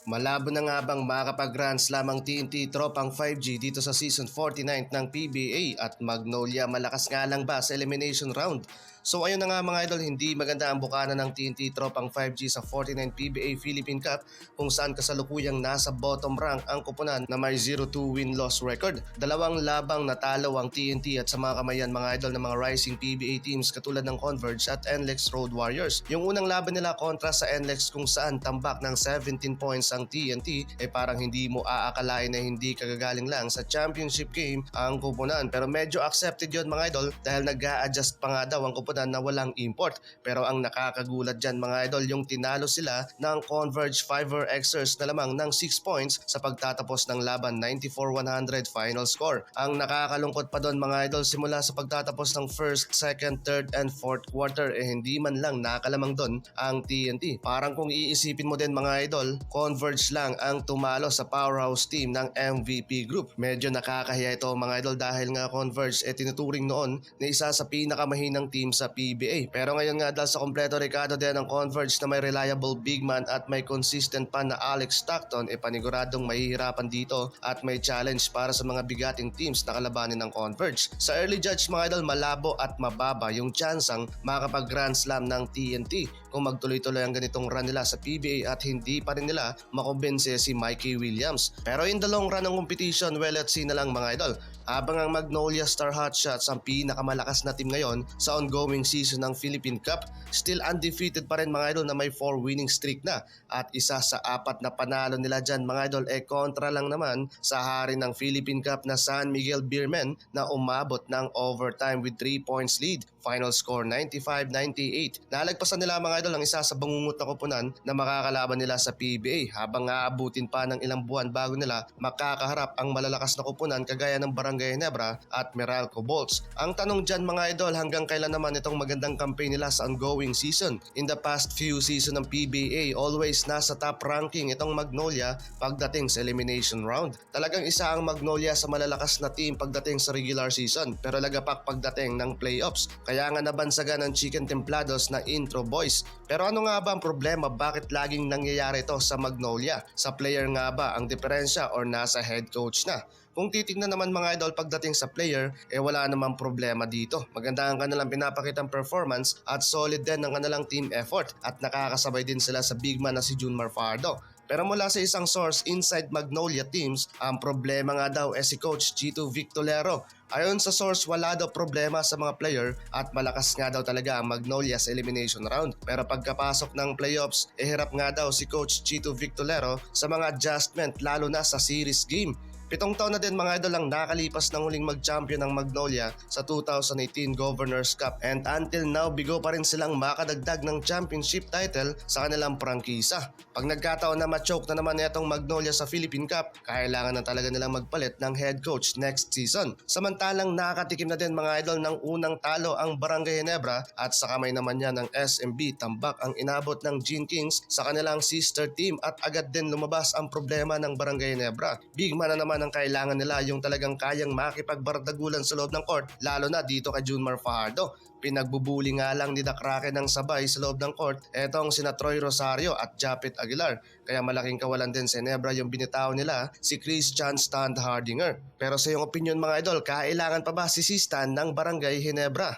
Malabo na nga bang makapag-Grand Slam ang TNT Tropang 5G dito sa Season 49 ng PBA at Magnolia malakas nga lang ba sa elimination round? So ayun na nga mga idol, hindi maganda ang bukana ng TNT Tropang 5G sa 49 PBA Philippine Cup kung saan kasalukuyang nasa bottom rank ang kupunan na may 0-2 win-loss record. Dalawang labang natalo ang TNT at sa mga kamayan mga idol ng mga rising PBA teams katulad ng Converge at NLEX Road Warriors. Yung unang laban nila kontra sa NLEX kung saan tambak ng 17 points ang TNT parang hindi mo aakalain na hindi kagagaling lang sa championship game ang kupunan. Pero medyo accepted yon mga idol dahil nag-a-adjust pa nga daw ang kupunan na walang import. Pero ang nakakagulat dyan mga idol, yung tinalo sila ng Converge Fiverr Xers na lamang ng 6 points sa pagtatapos ng laban, 94-100 final score. Ang nakakalungkot pa doon mga idol, simula sa pagtatapos ng first, second, third, and fourth quarter hindi man lang nakalamang doon ang TNT. Parang kung iisipin mo din mga idol, Converge lang ang tumalo sa powerhouse team ng MVP Group. Medyo nakakahiya ito mga idol dahil nga Converge tinuturing noon na isa sa pinakamahinang team sa PBA. Pero ngayon nga dahil sa kompleto Ricardo din ang Converge na may reliable big man at may consistent pa na Alex Stockton, paniguradong mahihirapan dito at may challenge para sa mga bigating teams na kalabanin ng Converge. Sa early judge mga idol, malabo at mababa yung tsansang makapag Grand Slam ng TNT kung magtuloy-tuloy ang ganitong run nila sa PBA at hindi pa rin nila makumbinse si Mikey Williams. Pero in the long run ng competition, well, let's see na lang mga idol. Habang ang Magnolia Star Hotshots ang pinakamalakas na team ngayon sa ongoing season ng Philippine Cup, still undefeated pa rin mga idol na may 4 winning streak na at isa sa 4 na panalo nila dyan mga idol kontra lang naman sa hari ng Philippine Cup na San Miguel Beermen na umabot ng overtime with 3 points lead. Final score 95-98. Nalagpasan nila mga idol ang isa sa bangungot na kupunan na makakalaban nila sa PBA habang aabutin pa ng ilang buwan bago nila makakaharap ang malalakas na kupunan kagaya ng Barangay Ginebra at Meralco Bolts. Ang tanong dyan mga idol, hanggang kailan naman itong magandang campaign nila sa ongoing season? In the past few season ng PBA, always nasa top ranking itong Magnolia pagdating sa elimination round. Talagang isa ang Magnolia sa malalakas na team pagdating sa regular season pero lagapak pagdating ng playoffs. Kaya nga nabansagan ng Chicken Templados na intro boys. Pero ano nga ba ang problema? Bakit laging nangyayari ito sa Magnolia? Sa player nga ba ang diferensya or nasa head coach na? Kung titignan naman mga idol pagdating sa player, wala namang problema dito. Maganda ang kanilang pinapakitang performance at solid din ang kanilang team effort at nakakasabay din sila sa big man na si Junmar Fardo. Pero mula sa isang source inside Magnolia teams, ang problema nga daw si Coach Chito Victolero. Ayon sa source, wala daw problema sa mga player at malakas nga daw talaga ang Magnolia sa elimination round. Pero pagkapasok ng playoffs, hirap nga daw si Coach Chito Victolero sa mga adjustment lalo na sa series game. 7 taon na din mga idol ang nakalipas ng huling mag-champion ng Magnolia sa 2018 Governors Cup and until now bigo pa rin silang makadagdag ng championship title sa kanilang prangkisa. Pag nagkataon na ma-choke na naman itong Magnolia sa Philippine Cup, kailangan na talaga nilang magpalit ng head coach next season. Samantalang nakatikim na din mga idol ng unang talo ang Barangay Ginebra at sa kamay naman niya ng SMB tambak ang inabot ng Gene Kings sa kanilang sister team at agad din lumabas ang problema ng Barangay Ginebra. Big man na naman ang kailangan nila, yung talagang kayang makipagbardagulan sa loob ng court lalo na dito kay Junmar Fajardo. Pinagbubuli nga lang ni The Kraken ng sabay sa loob ng court etong sina Troy Rosario at Japet Aguilar. Kaya malaking kawalan din sa Ginebra yung binitaw nila si Christian Stan Hardinger. Pero sa iyong opinion mga idol, kailangan pa ba si Stan ng Barangay Ginebra?